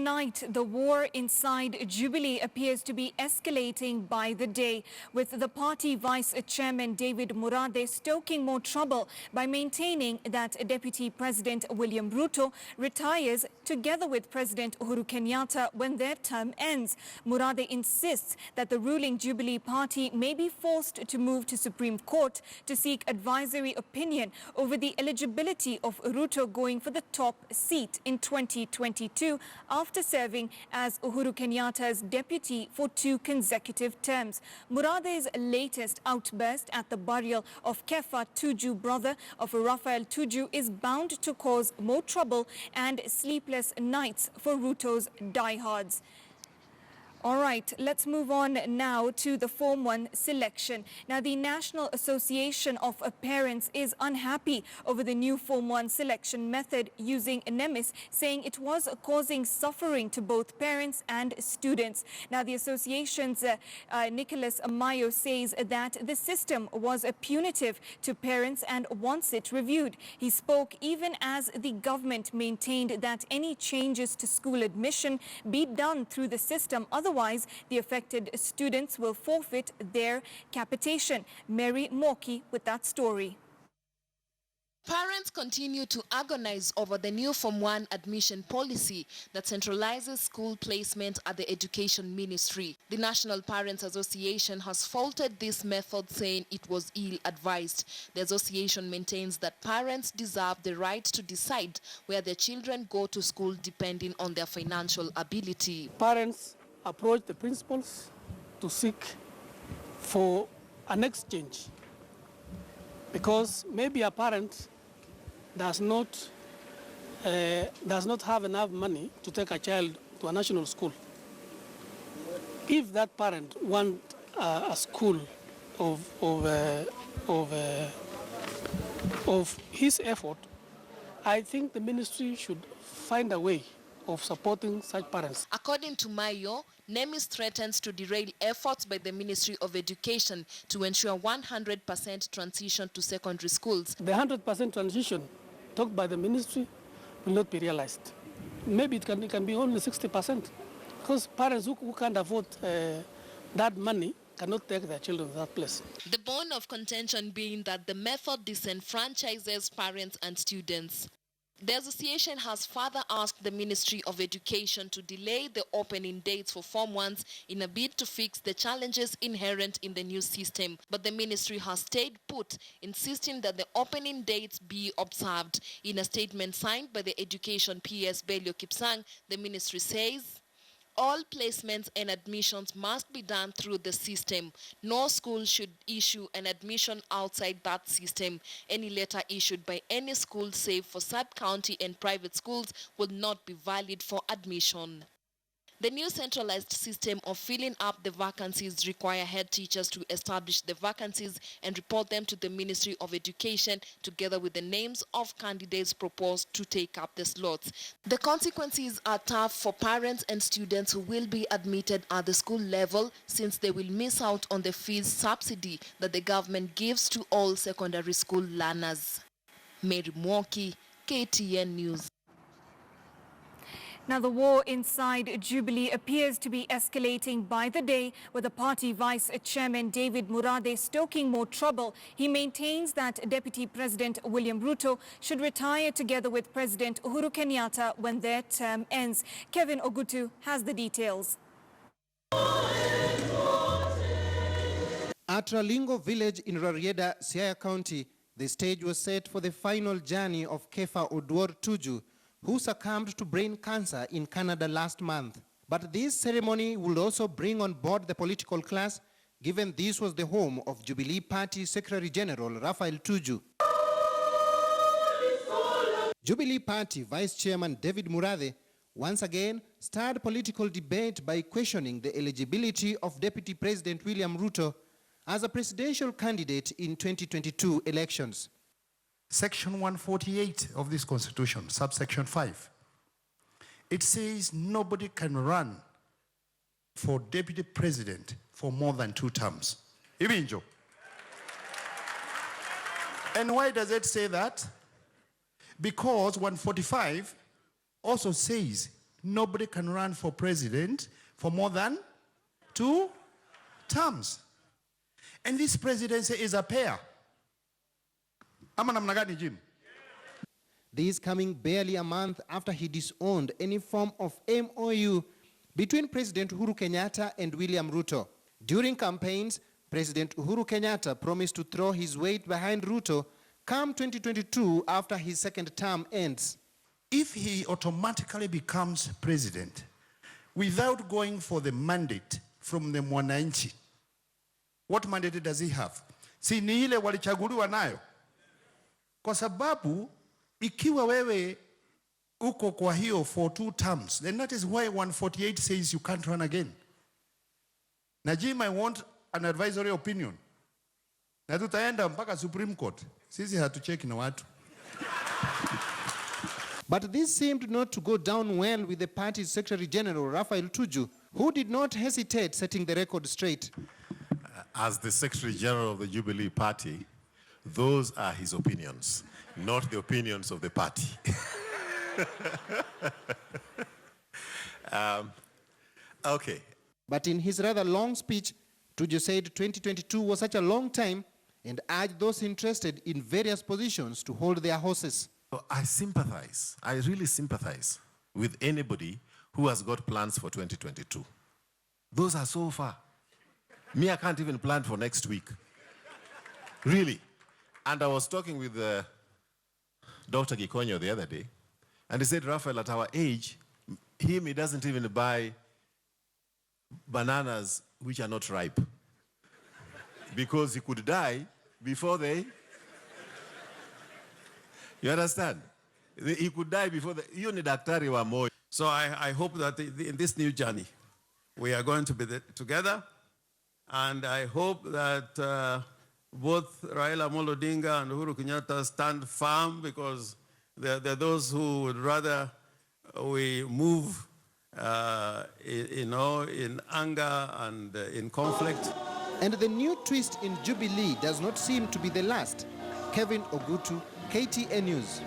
Tonight, the war inside Jubilee appears to be escalating by the day, with the party Vice Chairman David Murathe stoking more trouble by maintaining that Deputy President William Ruto retires together with President Uhuru Kenyatta when their term ends. Murathe insists that the ruling Jubilee party may be forced to move to Supreme Court to seek advisory opinion over the eligibility of Ruto going for the top seat in 2022 after serving as Uhuru Kenyatta's deputy for 2 consecutive terms. Murathe's latest outburst at the burial of Kefa Tuju, brother of Raphael Tuju, is bound to cause more trouble and sleepless nights for Ruto's diehards. All right, let's move on now to the Form 1 selection. Now, the National Association of Parents is unhappy over the new Form 1 selection method using NEMIS, saying it was causing suffering to both parents and students. Now, the association's Nicholas Amayo says that the system was punitive to parents and wants it reviewed. He spoke even as the government maintained that any changes to school admission be done through the system. Otherwise, the affected students will forfeit their capitation. Mary Moki with that story. Parents continue to agonize over the new Form 1 admission policy that centralizes school placement at the Education Ministry. The National Parents Association has faulted this method, saying it was ill-advised. The association maintains that parents deserve the right to decide where their children go to school depending on their financial ability. Parents approach the principals to seek for an exchange, because maybe a parent does not have enough money to take a child to a national school. If that parent wants a school of his effort, I think the ministry should find a way of supporting such parents. According to Mayo, NEMIS threatens to derail efforts by the Ministry of Education to ensure 100% transition to secondary schools. The 100% transition talked by the ministry will not be realized. Maybe it can be only 60%, because parents who can't afford that money cannot take their children to that place. The bone of contention being that the method disenfranchises parents and students. The association has further asked the Ministry of Education to delay the opening dates for Form 1s in a bid to fix the challenges inherent in the new system. But the ministry has stayed put, insisting that the opening dates be observed. In a statement signed by the Education PS Belio Kipsang, the ministry says all placements and admissions must be done through the system. No school should issue an admission outside that system. Any letter issued by any school, save for sub-county and private schools, will not be valid for admission. The new centralized system of filling up the vacancies require head teachers to establish the vacancies and report them to the Ministry of Education, together with the names of candidates proposed to take up the slots. The consequences are tough for parents and students who will be admitted at the school level, since they will miss out on the fees subsidy that the government gives to all secondary school learners. Mary Mwoki, KTN News. Now, the war inside Jubilee appears to be escalating by the day, with the party Vice Chairman David Murathe stoking more trouble. He maintains that Deputy President William Ruto should retire together with President Uhuru Kenyatta when their term ends. Kevin Ogutu has the details. At Ralingo village in Rarieda, Siaya County, the stage was set for the final journey of Kefa Tuju, who succumbed to brain cancer in Canada last month. But this ceremony will also bring on board the political class, given this was the home of Jubilee Party Secretary General Raphael Tuju. Jubilee Party Vice Chairman David Murathe once again stirred political debate by questioning the eligibility of Deputy President William Ruto as a presidential candidate in 2022 elections. Section 148 of this Constitution, subsection 5, it says nobody can run for deputy president for more than 2 terms. Even Joe. And why does it say that? Because 145 also says nobody can run for president for more than 2 terms. And this presidency is a pair. Ama namna gani, Jim? This coming barely a month after he disowned any form of MOU between President Uhuru Kenyatta and William Ruto. During campaigns, President Uhuru Kenyatta promised to throw his weight behind Ruto come 2022 after his second term ends. If he automatically becomes president without going for the mandate from the mwananchi, what mandate does he have? Si ni ile walichaguliwa nayo. Kwa sababu ikiwa wewe uko kwa hiyo for 2 terms, then that is why 148 says you can't run again. Najim, I want an advisory opinion. Na tutaenda mpaka Supreme Court. Sisi hatucheki na watu. But this seemed not to go down well with the party's Secretary General, Raphael Tuju, who did not hesitate setting the record straight. As the Secretary General of the Jubilee Party, those are his opinions, not the opinions of the party. Okay. But in his rather long speech, Tuju said 2022 was such a long time and urged those interested in various positions to hold their horses. I sympathize, I really sympathize with anybody who has got plans for 2022. Those are so far. Me, I can't even plan for next week. Really. And I was talking with Dr. Gikonyo the other day, and he said, Raphael, at our age, he doesn't even buy bananas which are not ripe because he could die before they... You understand? He could die before you need daktari wa moyo. So I hope that in this new journey, we are going to be together. And I hope that both Raila Amolo Odinga and Uhuru Kenyatta stand firm, because they're those who would rather we move in anger and in conflict. And the new twist in Jubilee does not seem to be the last. Kevin Ogutu, KTN News.